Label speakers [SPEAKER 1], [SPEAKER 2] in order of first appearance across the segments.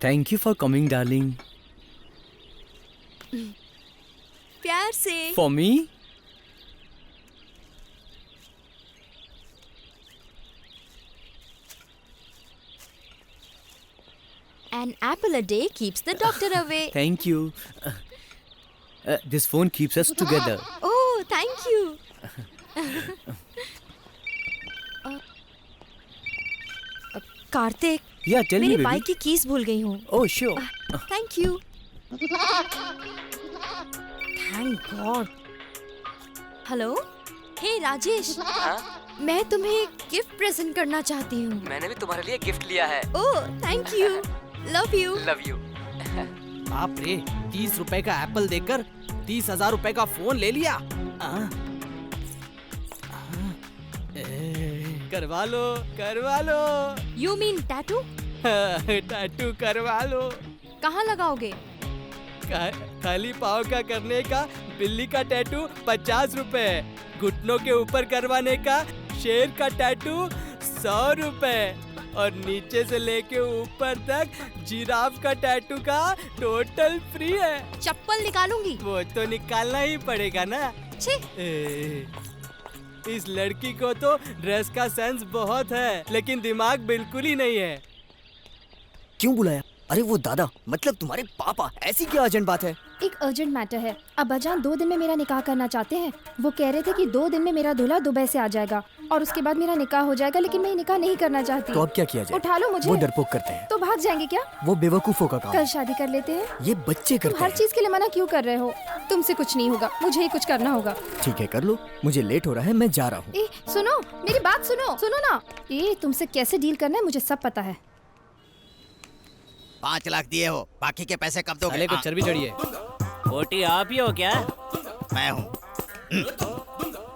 [SPEAKER 1] Thank you for coming darling.
[SPEAKER 2] प्यार से।
[SPEAKER 1] For me?
[SPEAKER 2] An apple a day keeps the doctor away.
[SPEAKER 1] Thank you. This phone keeps us together.
[SPEAKER 2] Oh, thank you. Kartik,
[SPEAKER 1] Yeah, tell me,
[SPEAKER 2] मेरी
[SPEAKER 1] baby.
[SPEAKER 2] Bike की keys भूल गई हूँ।
[SPEAKER 1] Oh, sure.
[SPEAKER 2] Thank you. Thank God. Hello, hey Rajesh, मैं तुम्हें gift present करना चाहती हूँ।
[SPEAKER 3] मैंने भी तुम्हारे लिए गिफ्ट लिया है।
[SPEAKER 2] Oh, thank you, love you.
[SPEAKER 3] Love you.
[SPEAKER 4] बाप रे, 30 रुपए का एप्पल देकर 30,000 रुपए का फोन ले लिया। करवा लो, करवा लो।
[SPEAKER 2] You mean tattoo?
[SPEAKER 4] टैटू करवा लो।
[SPEAKER 2] कहाँ लगाओगे?
[SPEAKER 4] खाली पाँव का करने का बिल्ली का टैटू 50 रुपए, घुटनों के ऊपर करवाने का शेर का टैटू 100 रुपए और नीचे से लेके ऊपर तक जिराफ का टैटू का टोटल फ्री है।
[SPEAKER 2] चप्पल निकालूंगी।
[SPEAKER 4] वो तो निकालना ही पड़ेगा ना।
[SPEAKER 2] छी।
[SPEAKER 4] इस लड़की को तो ड्रेस का सेंस बहुत है, लेकिन दिमाग बिल्कुल ही नहीं है।
[SPEAKER 1] क्यों बुलाया? अरे वो दादा, मतलब तुम्हारे पापा। ऐसी क्या अर्जेंट बात है?
[SPEAKER 5] एक अर्जेंट मैटर है। अब्बाजान 2 दिन में मेरा निकाह करना चाहते हैं। वो कह रहे थे कि 2 दिन में मेरा दूल्हा दुबई से आ जाएगा और उसके बाद मेरा निकाह हो जाएगा, लेकिन मैं निकाह नहीं करना चाहती।
[SPEAKER 1] तो अब क्या किया जाए?
[SPEAKER 5] उठा लो मुझे।
[SPEAKER 1] वो डरपोक करते हैं।
[SPEAKER 5] तो भाग जाएंगे क्या?
[SPEAKER 1] वो बेवकूफों का काम।
[SPEAKER 5] कल शादी कर लेते हैं।
[SPEAKER 1] ये बच्चे
[SPEAKER 5] तुम
[SPEAKER 1] करते
[SPEAKER 5] हर
[SPEAKER 1] हैं।
[SPEAKER 5] चीज के लिए मना क्यों कर रहे हो? तुमसे कुछ नहीं होगा, मुझे ही कुछ करना होगा।
[SPEAKER 1] ठीक है, कर लो। मुझे लेट हो रहा है, मैं जा रहा हूँ।
[SPEAKER 5] ए सुनो, मेरी बात सुनो, सुनो ना। ए तुमसे कैसे डील करना है मुझे सब पता है।
[SPEAKER 6] 5 लाख दिए हो, बाकी के पैसे कब दोगे?
[SPEAKER 4] साले को चर्बी चढ़ी है।
[SPEAKER 7] बोटी आप ही हो क्या?
[SPEAKER 6] मैं हूँ।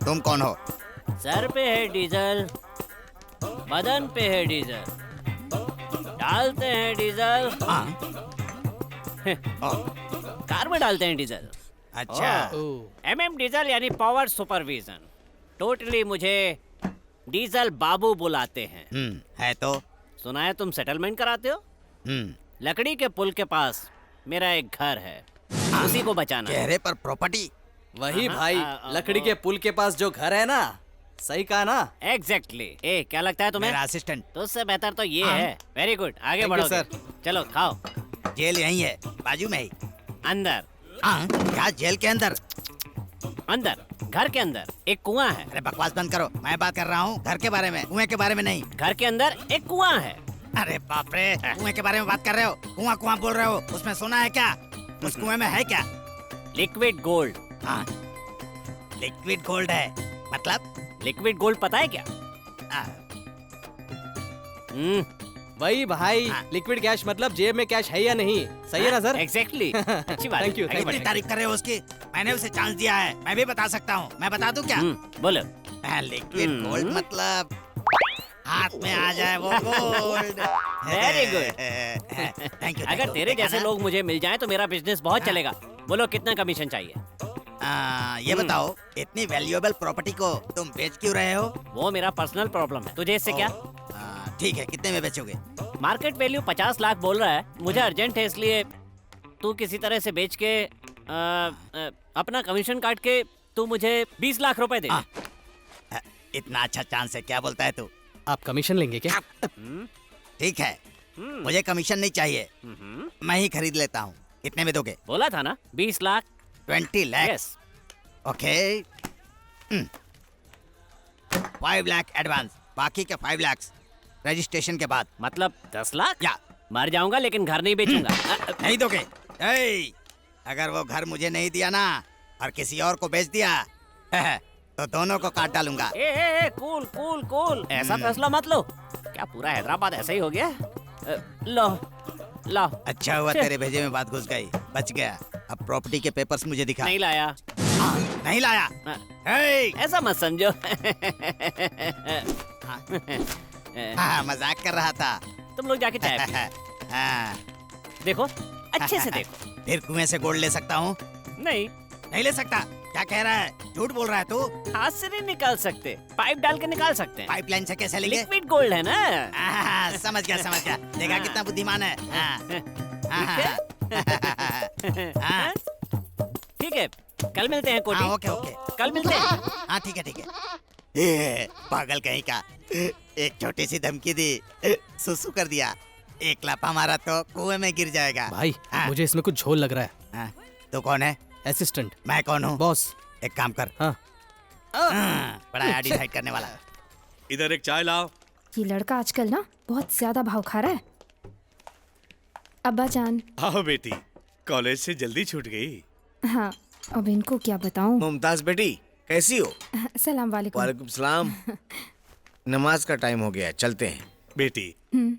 [SPEAKER 6] तुम कौन हो?
[SPEAKER 7] सर पे है डीजल, बदन पे है डीजल, डालते हैं डीजल। कार में डालते हैं डीजल।
[SPEAKER 6] अच्छा।
[SPEAKER 7] MM डीजल यानी पावर सुपरविजन। टोटली मुझे डीजल बाबू बुलाते हैं।
[SPEAKER 6] है तो।
[SPEAKER 7] सुना है तुम सेटलमेंट कराते हो। लकड़ी के पुल के पास मेरा एक घर है, उसी को बचाना है।
[SPEAKER 6] चेहरे पर प्रॉपर्टी।
[SPEAKER 4] वही भाई, लकड़ी के पुल के पास जो घर है ना। सही कहा ना?
[SPEAKER 7] एग्जैक्टली। ए क्या लगता है तुम्हें?
[SPEAKER 6] मेरा असिस्टेंट।
[SPEAKER 7] तो उससे बेहतर तो ये है। वेरी गुड, आगे बढ़ो
[SPEAKER 4] सर।
[SPEAKER 7] चलो खाओ।
[SPEAKER 6] जेल यहीं है, बाजू में ही।
[SPEAKER 7] अंदर।
[SPEAKER 6] क्या जेल के अंदर?
[SPEAKER 7] अंदर, घर के अंदर एक कुआं है।
[SPEAKER 6] अरे बकवास बंद करो, मैं बात कर रहा हूँ घर के बारे में, कुएं के बारे में नहीं।
[SPEAKER 7] घर के अंदर एक कुआं है।
[SPEAKER 6] अरे बाप रे, कुएं के बारे में बात कर रहे हो? कुआं कुआं बोल रहे हो, उसमें सोना है क्या? उस कुएं में है क्या?
[SPEAKER 7] Liquid gold.
[SPEAKER 6] हाँ, लिक्विड गोल्ड है। मतलब?
[SPEAKER 7] लिक्विड गोल्ड पता है क्या?
[SPEAKER 4] वही भाई, लिक्विड कैश मतलब जेब में कैश है या नहीं। सही है ना सर?
[SPEAKER 7] एग्जैक्टली। अच्छी बात।
[SPEAKER 4] Thank you, thank you.
[SPEAKER 6] कितनी तारीफ कर रहे हो उसकी? मैंने उसे चांस दिया है, मैं भी बता सकता हूँ। मैं बता दूँ क्या?
[SPEAKER 7] बोलो।
[SPEAKER 6] लिक्विड गोल्ड मतलब हाथ में आ जाए वो gold.
[SPEAKER 7] Very good.
[SPEAKER 6] Thank you.
[SPEAKER 7] अगर तेरे जैसे लोग मुझे मिल जाएं तो मेरा बिजनेस बहुत चलेगा। बोलो कितना कमीशन चाहिए?
[SPEAKER 6] ये बताओ, इतनी वैल्यूएबल प्रॉपर्टी को तुम बेच क्यों रहे हो?
[SPEAKER 7] वो मेरा पर्सनल प्रॉब्लम है, तुझे इससे क्या?
[SPEAKER 6] ठीक है, कितने में बेचोगे?
[SPEAKER 7] मार्केट वैल्यू 50 लाख बोल रहा है। मुझे अर्जेंट है, इसलिए तू किसी तरह से बेच के अपना कमीशन काट के तू मुझे 20 लाख रुपए दे।
[SPEAKER 6] इतना अच्छा चांस है, क्या बोलता है तू?
[SPEAKER 4] आप कमीशन लेंगे क्या?
[SPEAKER 6] ठीक है, मुझे कमीशन नहीं चाहिए, मैं ही खरीद लेता हूँ। कितने में दोगे?
[SPEAKER 7] बोला था ना 20 lakh.
[SPEAKER 6] 20 lakh.
[SPEAKER 7] Yes.
[SPEAKER 6] Okay. 5 lakh advance, बाकी के 5 लाख रजिस्ट्रेशन के बाद।
[SPEAKER 7] मतलब 10 लाख?
[SPEAKER 6] या
[SPEAKER 7] मर जाऊंगा लेकिन घर नहीं बेचूंगा।
[SPEAKER 6] नहीं दोगे? अगर वो घर मुझे नहीं दिया ना और किसी और को बेच दिया तो दोनों को काट डालूंगा।
[SPEAKER 7] कूल कूल कूल, ऐसा फैसला मत लो। क्या पूरा हैदराबाद ऐसा ही हो गया? लो लो।
[SPEAKER 6] अच्छा हुआ तेरे भेजे में बात घुस गई, बच गया। अब प्रॉपर्टी के पेपर्स मुझे दिखा।
[SPEAKER 7] नहीं लाया।
[SPEAKER 6] नहीं लाया?
[SPEAKER 7] ऐसा मत समझो।
[SPEAKER 6] मजाक कर रहा था।
[SPEAKER 7] तुम लोग जाके चाय पियो। देखो, अच्छे से देखो।
[SPEAKER 6] फिर कुएं से गोल्ड ले सकता हूँ? नहीं ले सकता। क्या कह रहा है? झूठ बोल रहा है तू।
[SPEAKER 7] हाथ से नहीं निकाल सकते, पाइप डाल के निकाल सकते हैं।
[SPEAKER 6] पाइपलाइन से कैसे लेंगे?
[SPEAKER 7] लिक्विड गोल्ड है ना।
[SPEAKER 6] समझ गया समझ गया। देखा कितना बुद्धिमान है। हाँ,
[SPEAKER 7] ठीक है, कल मिलते हैं कोटी।
[SPEAKER 6] ओके ओके,
[SPEAKER 7] कल मिलते हैं।
[SPEAKER 6] हाँ ठीक है। ए, पागल कहीं का, एक छोटी सी धमकी दी, सुसु कर दिया, एक लापा मारा तो कुएं में गिर जाएगा।
[SPEAKER 4] भाई
[SPEAKER 6] हाँ।
[SPEAKER 4] मुझे इसमें कुछ झोल लग रहा है।
[SPEAKER 6] हाँ, तू कौन है?
[SPEAKER 4] असिस्टेंट
[SPEAKER 6] मैं कौन हूँ?
[SPEAKER 4] बॉस।
[SPEAKER 6] एक काम कर।
[SPEAKER 4] हाँ।
[SPEAKER 6] बड़ा डिसाइड करने वाला।
[SPEAKER 8] इधर एक चाय लाओ।
[SPEAKER 5] ये लड़का आजकल ना बहुत ज्यादा भाव खा रहा है। अब्बा जान।
[SPEAKER 8] आओ बेटी, कॉलेज से जल्दी छूट गई।
[SPEAKER 5] हाँ, अब इनको क्या बताऊं।
[SPEAKER 9] मुमताज बेटी कैसी हो?
[SPEAKER 5] सलाम वालेकुम।
[SPEAKER 9] वालेकुम सलाम। नमाज का टाइम हो गया, चलते हैं।
[SPEAKER 8] बेटी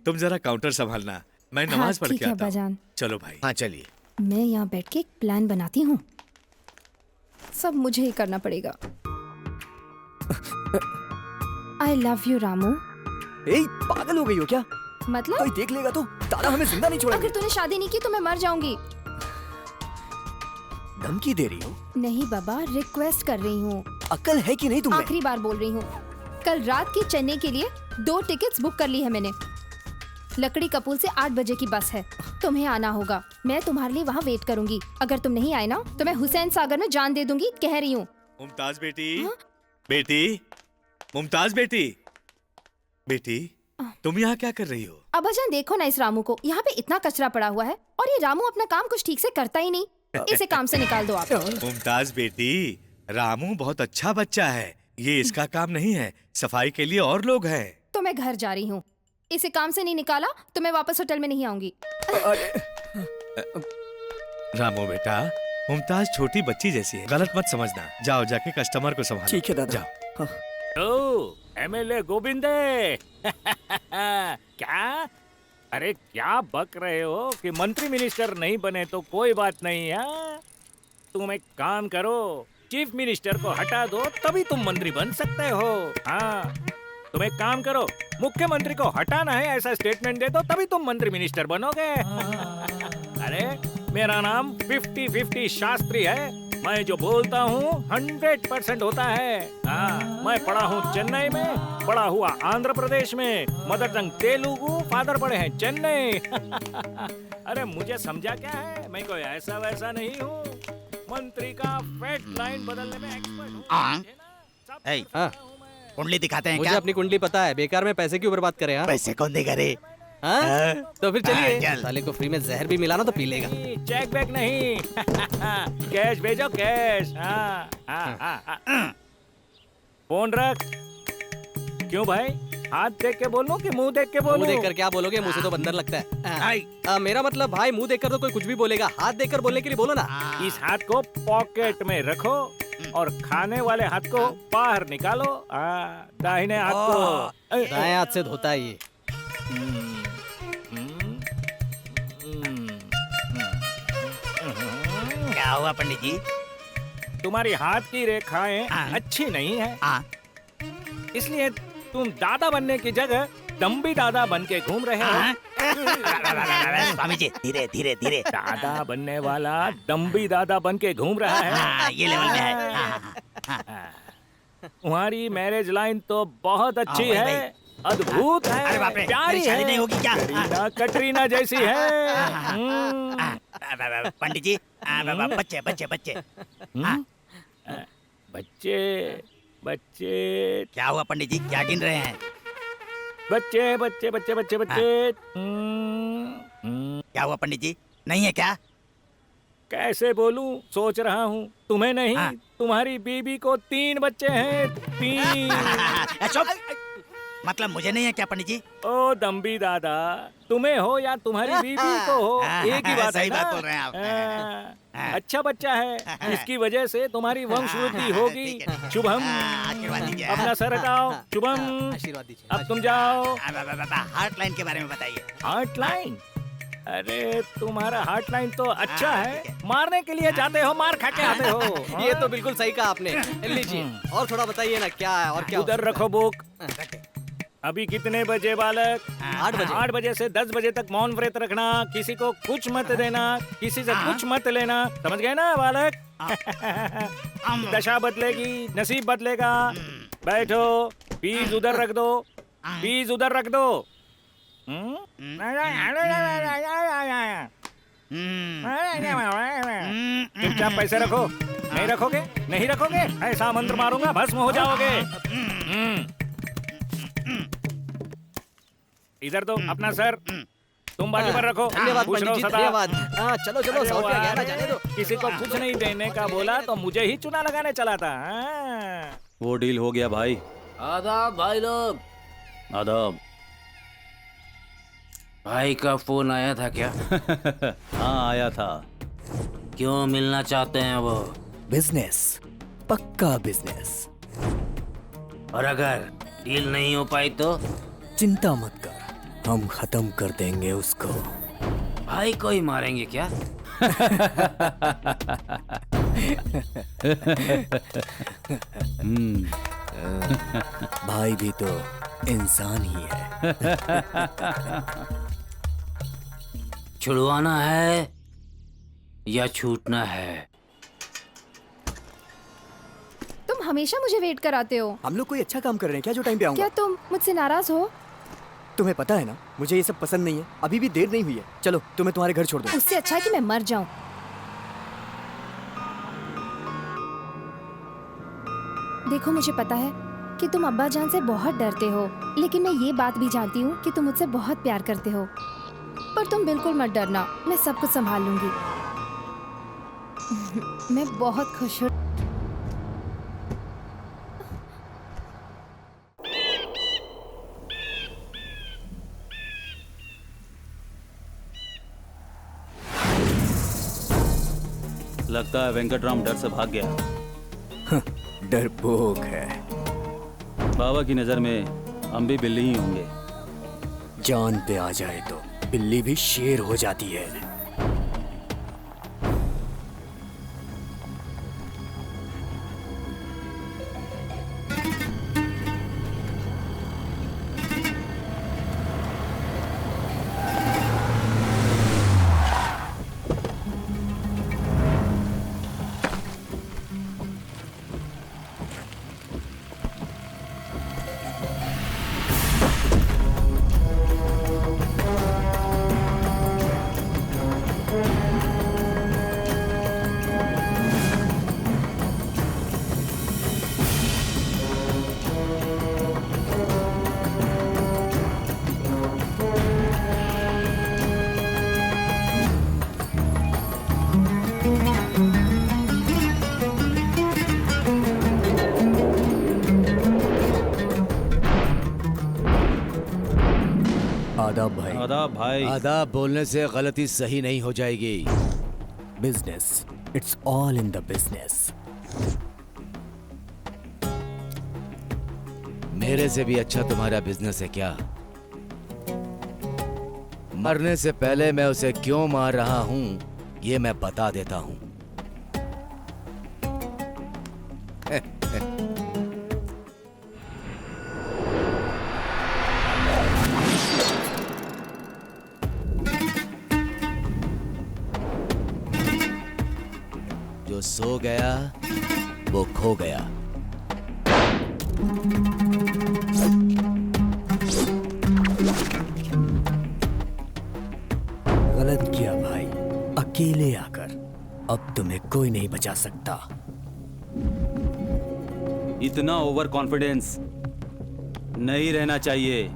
[SPEAKER 8] तुम जरा काउंटर संभालना, मैं नमाज पढ़
[SPEAKER 5] ठीक
[SPEAKER 8] के
[SPEAKER 5] है
[SPEAKER 8] आता हूँ।
[SPEAKER 5] अब्बाजान।
[SPEAKER 8] चलो भाई।
[SPEAKER 9] हाँ चलिए।
[SPEAKER 5] मैं यहाँ बैठ के एक प्लान बनाती हूँ, सब मुझे ही करना पड़ेगा। I love you Ramu.
[SPEAKER 1] ए, पागल हो गई हो क्या?
[SPEAKER 5] मतलब
[SPEAKER 1] कोई देख लेगा तो दादा हमें जिंदा नहीं छोड़ेंगे।
[SPEAKER 5] अगर तूने शादी नहीं की तो मैं मर जाऊंगी।
[SPEAKER 1] धमकी दे रही हो?
[SPEAKER 5] नहीं बाबा, रिक्वेस्ट कर रही हूँ।
[SPEAKER 1] अक्ल है कि नहीं तुम्हें?
[SPEAKER 5] आखिरी बार बोल रही हूँ। कल रात की चेन्नई के लिए 2 टिकट्स बुक कर ली है मैंने। लकड़ी कपूल से 8 बजे की बस है, तुम्हें आना होगा। मैं तुम्हारे लिए वहाँ वेट करूंगी। अगर तुम नहीं आए ना तो मैं हुसैन सागर में जान दे दूंगी, कह रही हूँ।
[SPEAKER 8] मुमताज बेटी, बेटी, मुमताज बेटी, बेटी, तुम यहाँ क्या कर रही हो?
[SPEAKER 5] अब्बाजान देखो ना इस रामू को, यहाँ पे इतना कचरा पड़ा हुआ है और ये रामू अपना काम कुछ ठीक से करता ही नहीं। इसे काम से निकाल दो आप।
[SPEAKER 8] मुमताज बेटी, रामू बहुत अच्छा बच्चा है, ये इसका काम नहीं है, सफाई के लिए और लोग हैं।
[SPEAKER 5] तो मैं घर जा रही हूँ, इसे काम से नहीं निकाला तो मैं वापस होटल में नहीं आऊंगी।
[SPEAKER 8] रामू बेटा, मुमताज छोटी बच्ची जैसी है, गलत मत समझना। जाओ जाके कस्टमर को संभालो।
[SPEAKER 1] ठीक है दादा।
[SPEAKER 8] जाओ।
[SPEAKER 10] ओ एमएलए गोविंदे क्या? अरे क्या बक रहे हो कि मंत्री मिनिस्टर नहीं बने तो कोई बात नहीं है। तुम एक काम करो, चीफ मिनिस्टर को हटा दो, तभी तुम मंत्री बन सकते हो। हाँ, तुम एक काम करो, मुख्यमंत्री को हटाना है ऐसा स्टेटमेंट दे दो, तभी तुम मंत्री मिनिस्टर बनोगे। अरे मेरा नाम 50-50 शास्त्री है, मैं जो बोलता हूँ 100% होता है। हाँ, मैं पढ़ा हूँ चेन्नई में, पढ़ा हुआ आंध्र प्रदेश में, मदर टंग तेलुगु, फादर पढ़े हैं चेन्नई। अरे मुझे समझा क्या है, मैं कोई ऐसा वैसा नहीं हूँ, मंत्री का फैट लाइन बदलने में एक्सपर्ट हूँ।
[SPEAKER 6] ए,
[SPEAKER 4] हाँ।
[SPEAKER 6] कुंडली दिखाते हैं
[SPEAKER 4] मुझे
[SPEAKER 6] क्या?
[SPEAKER 4] अपनी कुंडली पता है, बेकार में पैसे क्यों बर्बाद करें? हाँ?
[SPEAKER 6] पैसे कौन देगा रे?
[SPEAKER 4] हाँ? तो फिर चलिए,
[SPEAKER 6] चल।
[SPEAKER 4] साले को फ्री में जहर भी मिला ना तो पी लेगा।
[SPEAKER 10] चेक बैक नहीं, कैश भेजो कैश। हाँ, हाँ, हाँ, हाँ। फोन रख। क्यों भाई, हाथ देख के बोलूं कि मुंह देख के बोलूं?
[SPEAKER 4] मुंह देखकर क्या बोलोगे, मुंह से तो बंदर लगता है। मेरा मतलब भाई, मुंह देखकर तो कोई कुछ भी बोलेगा, हाथ देखकर बोलने के लिए बोलो ना।
[SPEAKER 10] इस हाथ को पॉकेट में रखो और खाने वाले हाथ को बाहर निकालो। दाहिने हाथ को।
[SPEAKER 4] दाएं हाथ से धोता है ये।
[SPEAKER 6] क्या हुआ पंडित जी?
[SPEAKER 10] तुम्हारी हाथ की रेखाएं अच्छी नहीं है, इसलिए तुम दादा बनने की जगह दम्बी दादा बन के घूम रहे हो।
[SPEAKER 6] स्वामी जी, धीरे धीरे धीरे।
[SPEAKER 10] दादा बनने वाला दम्बी दादा बन के घूम रहा है।
[SPEAKER 6] ये लेवल में है।
[SPEAKER 10] तुम्हारी मैरिज लाइन तो बहुत अच्छी है, अद्भुत है,
[SPEAKER 6] अरे बाप रे,
[SPEAKER 10] प्यारी
[SPEAKER 6] मेरी शादी
[SPEAKER 10] है,
[SPEAKER 6] नहीं होगी क्या?
[SPEAKER 10] कटरीना जैसी है।
[SPEAKER 6] पंडित जी, बच्चे बच्चे बच्चे।
[SPEAKER 10] बच्चे बच्चे
[SPEAKER 6] क्या हुआ पंडित जी, क्या गिन रहे हैं?
[SPEAKER 10] बच्चे बच्चे बच्चे बच्चे बच्चे।
[SPEAKER 6] क्या हुआ पंडित जी, नहीं है क्या?
[SPEAKER 10] कैसे बोलूं, सोच रहा हूँ। तुम्हें नहीं, तुम्हारी बीबी को 3 बच्चे हैं, 3।
[SPEAKER 6] चुप। मतलब मुझे नहीं है क्या पंडित जी?
[SPEAKER 10] ओ दम्बी दादा, तुम्हें हो या तुम्हारी बीबी को हो, एक ही बात है
[SPEAKER 6] सही
[SPEAKER 10] ना?
[SPEAKER 6] बात बोल रहे हैं आप।
[SPEAKER 10] अच्छा बच्चा है, इसकी वजह से तुम्हारी वंशवृद्धि होगी। शुभम,
[SPEAKER 6] आशीर्वाद दीजिए।
[SPEAKER 10] अपना सर हटाओ। शुभम,
[SPEAKER 4] आशीर्वाद दीजिए।
[SPEAKER 10] अब तुम जाओ।
[SPEAKER 6] हार्ट लाइन के बारे में बताइए।
[SPEAKER 10] Heart line? अरे तुम्हारा हार्ट लाइन तो अच्छा है, मारने के लिए जाते हो, मार खा के आते हो।
[SPEAKER 4] ये तो बिल्कुल सही कहा आपने। लीजिए और थोड़ा बताइए ना, क्या है और क्या?
[SPEAKER 10] उधर रखो बुक। अभी कितने बजे बालक?
[SPEAKER 4] 8 बजे।
[SPEAKER 10] 8 बजे से 10 बजे तक मौन व्रत रखना, किसी को कुछ मत देना, किसी से कुछ मत लेना, समझ गए ना बालक? दशा बदलेगी, नसीब बदलेगा। बैठो, फीस उधर रख दो, फीस उधर रख दो। चुपचाप पैसे रखो। नहीं रखोगे? नहीं रखोगे? ऐसा मंत्र मारूंगा भस्म हो जाओगे। इधर तो अपना सर तुम बाजू पर रखो।
[SPEAKER 1] धन्यवाद
[SPEAKER 10] खुश
[SPEAKER 1] पंडित
[SPEAKER 10] रहो
[SPEAKER 1] जी,
[SPEAKER 10] सदा।
[SPEAKER 1] धन्यवाद। हाँ, चलो चलो, 100 रुपया गया ना, जाने दो।
[SPEAKER 10] किसी को कुछ नहीं देने का बोला तो मुझे ही चुना लगाने चला था।
[SPEAKER 11] वो डील हो गया भाई।
[SPEAKER 7] आदाब भाई लोग। आदाब। भाई का फोन आया था क्या?
[SPEAKER 11] हाँ आया था।
[SPEAKER 7] क्यों मिलना चाहते हैं वो?
[SPEAKER 1] बिजनेस, पक्का बिजनेस।
[SPEAKER 7] और अगर डील नहीं हो पाई तो?
[SPEAKER 1] चिंता मत कर, हम खत्म कर देंगे उसको।
[SPEAKER 7] भाई को ही मारेंगे क्या?
[SPEAKER 1] भाई भी तो इंसान ही है।
[SPEAKER 7] छुड़वाना है या छूटना है?
[SPEAKER 5] तुम हमेशा मुझे वेट कराते हो।
[SPEAKER 1] हम लोग कोई अच्छा काम कर रहे हैं क्या जो टाइम पे आऊंगा?
[SPEAKER 5] क्या तुम मुझसे नाराज हो?
[SPEAKER 1] तुम्हें पता है ना, मुझे ये सब पसंद नहीं है। अभी भी देर नहीं हुई है। चलो, तुम्हें तुम्हारे घर छोड़ दो।
[SPEAKER 5] उससे अच्छा है कि मैं मर जाऊं। देखो, मुझे पता है कि तुम अब्बा जान से बहुत डरते हो, लेकिन मैं ये बात भी जानती हूँ कि तुम मुझसे बहुत प्यार करते हो। पर तुम बिल्कुल मत डरना, मैं सब कुछ संभाल लूंगी। मैं बहुत खुश हूँ।
[SPEAKER 11] लगता है वेंकटराम डर से भाग गया।
[SPEAKER 1] डरपोक है।
[SPEAKER 11] बाबा की नजर में हम भी बिल्ली ही होंगे।
[SPEAKER 1] जान पे आ जाए तो बिल्ली भी शेर हो जाती है। आदाब भाई।
[SPEAKER 11] आदाब भाई।
[SPEAKER 9] आदाब बोलने से गलती सही नहीं हो जाएगी।
[SPEAKER 1] Business, it's all in the business.
[SPEAKER 9] मेरे से भी अच्छा तुम्हारा बिजनेस है क्या? मरने से पहले मैं उसे क्यों मार रहा हूं ये मैं बता देता हूं। जो सो गया वो खो गया।
[SPEAKER 1] गलत किया भाई, अकेले आकर। अब तुम्हें कोई नहीं बचा सकता।
[SPEAKER 11] इतना ओवर कॉन्फिडेंस नहीं रहना चाहिए।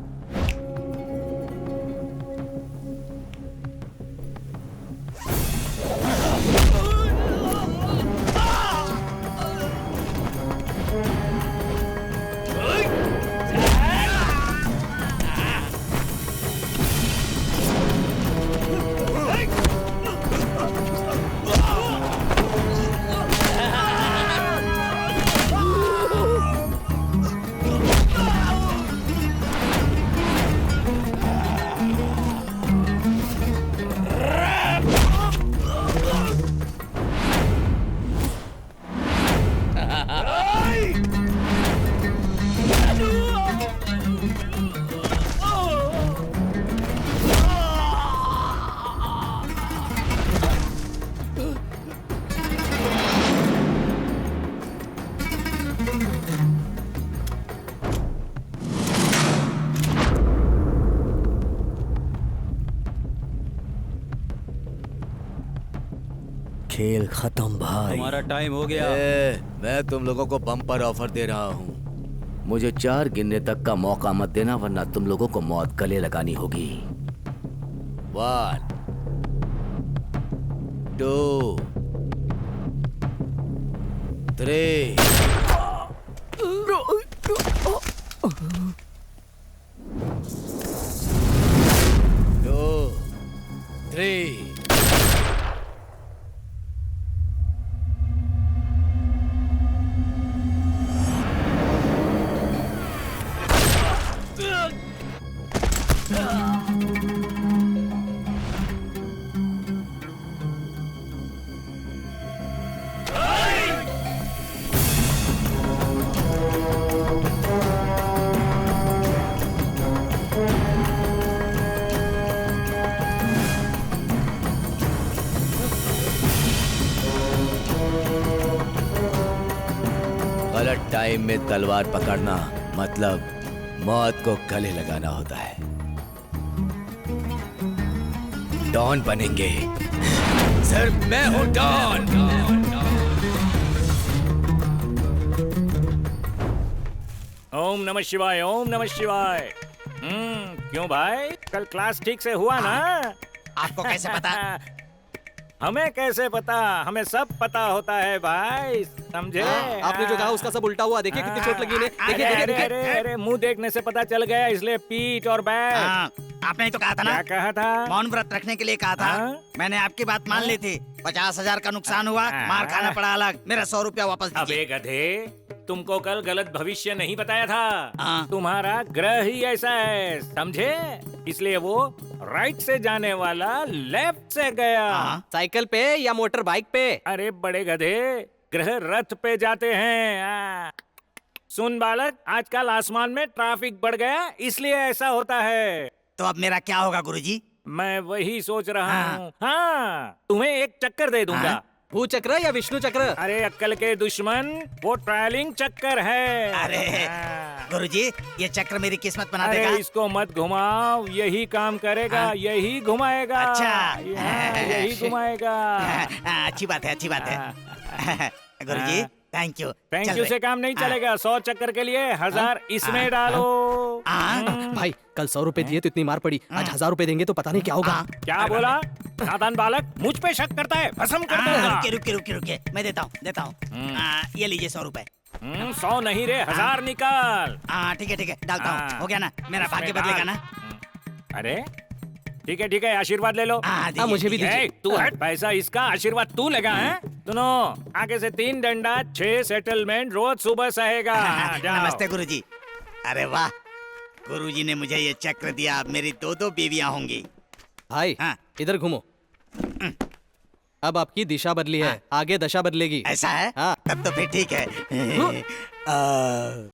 [SPEAKER 1] खेल खत्म भाई।
[SPEAKER 11] तुम्हारा टाइम हो गया।
[SPEAKER 9] मैं तुम लोगों को बम्पर ऑफर दे रहा हूँ। मुझे 4 गिनने तक का मौका मत देना, वरना तुम लोगों को मौत गले लगानी होगी। 1 2 3 2 3 गलत टाइम में तलवार पकड़ना मतलब मौत को गले लगाना होता है। डॉन बनेंगे। सिर्फ मैं हूं डॉन।
[SPEAKER 10] ओम नमः शिवाय, ओम नमः शिवाय। क्यों भाई, कल क्लास ठीक से हुआ ना?
[SPEAKER 6] आपको कैसे पता?
[SPEAKER 10] हमें कैसे पता? हमें सब पता होता है भाई, समझे?
[SPEAKER 4] आपने जो कहा उसका सब उल्टा हुआ। देखिए कितनी चोट लगी इन्हें। देखिए
[SPEAKER 10] अरे
[SPEAKER 4] देखिए
[SPEAKER 10] अरे
[SPEAKER 4] देखिए।
[SPEAKER 10] अरे, मुंह देखने से पता चल गया, इसलिए पीठ और बैठ।
[SPEAKER 6] आपने ही तो कहा था ना,
[SPEAKER 10] क्या कहा था?
[SPEAKER 6] मौन व्रत रखने के लिए कहा था। मैंने आपकी बात मान ली थी। 50,000 का नुकसान हुआ, मार खाना पड़ा अलग। मेरा 100 रुपया वापस दीजिए।
[SPEAKER 10] अबे गधे, तुमको कल गलत भविष्य नहीं बताया था। तुम्हारा ग्रह ही ऐसा है, समझे? इसलिए वो राइट से जाने वाला लेफ्ट से गया।
[SPEAKER 4] साइकिल पे या मोटर बाइक पे?
[SPEAKER 10] अरे बड़े गधे, ग्रह रथ पे जाते हैं। सुन बालक, आजकल आसमान में ट्रैफिक बढ़ गया, इसलिए ऐसा होता है।
[SPEAKER 6] तो अब मेरा क्या होगा गुरुजी?
[SPEAKER 10] मैं वही सोच रहा हूँ। हाँ, तुम्हें एक चक्कर दे दूंगा।
[SPEAKER 4] भू चक्र या विष्णु चक्र?
[SPEAKER 10] अरे अक्कल के दुश्मन, वो ट्रायलिंग चक्कर है।
[SPEAKER 6] अरे गुरुजी, ये चक्र मेरी किस्मत बना
[SPEAKER 10] अरे
[SPEAKER 6] देगा।
[SPEAKER 10] इसको मत घुमाओ, यही काम करेगा, यही घुमाएगा।
[SPEAKER 6] अच्छा।
[SPEAKER 10] यही घुमाएगा।
[SPEAKER 6] अच्छी बात है, अच्छी बात है। गुरुजी, थैंक यू।
[SPEAKER 10] थैंक यू से काम नहीं चलेगा। 100 चक्कर के लिए 1000 इसमें डालो।
[SPEAKER 4] भाई कल 100 रुपए दिए तो इतनी मार पड़ी, आज 1000 रुपए देंगे तो पता नहीं क्या होगा।
[SPEAKER 10] क्या बोला? नादान बालक, मुझ पे शक करता है, भस्म कर दूंगा।
[SPEAKER 6] रुके, मैं देता हूँ। ये लीजिए 100 रुपए।
[SPEAKER 10] 100 नहीं रे, 1000 निकाल।
[SPEAKER 6] ठीक है, डालता हूँ। हो गया ना, मेरा भाग्य बदलेगा ना।
[SPEAKER 10] अरे ठीक है, आशीर्वाद ले लो।
[SPEAKER 4] मुझे भी दीजिए।
[SPEAKER 10] तू हट, पैसा इसका, आशीर्वाद तू लेगा है? सुनो, आगे से 3 डंडा 6 सेटलमेंट रोज सुबह सहेगा।
[SPEAKER 6] नमस्ते गुरुजी। अरे वाह, गुरुजी ने मुझे ये चक्र दिया, अब मेरी 2 बीवियां होंगी।
[SPEAKER 4] भाई इधर घूमो। अब आपकी दिशा बदली है, आगे दशा बदलेगी।
[SPEAKER 6] ऐसा है?
[SPEAKER 4] हाँ।
[SPEAKER 6] तब तो फिर ठीक है।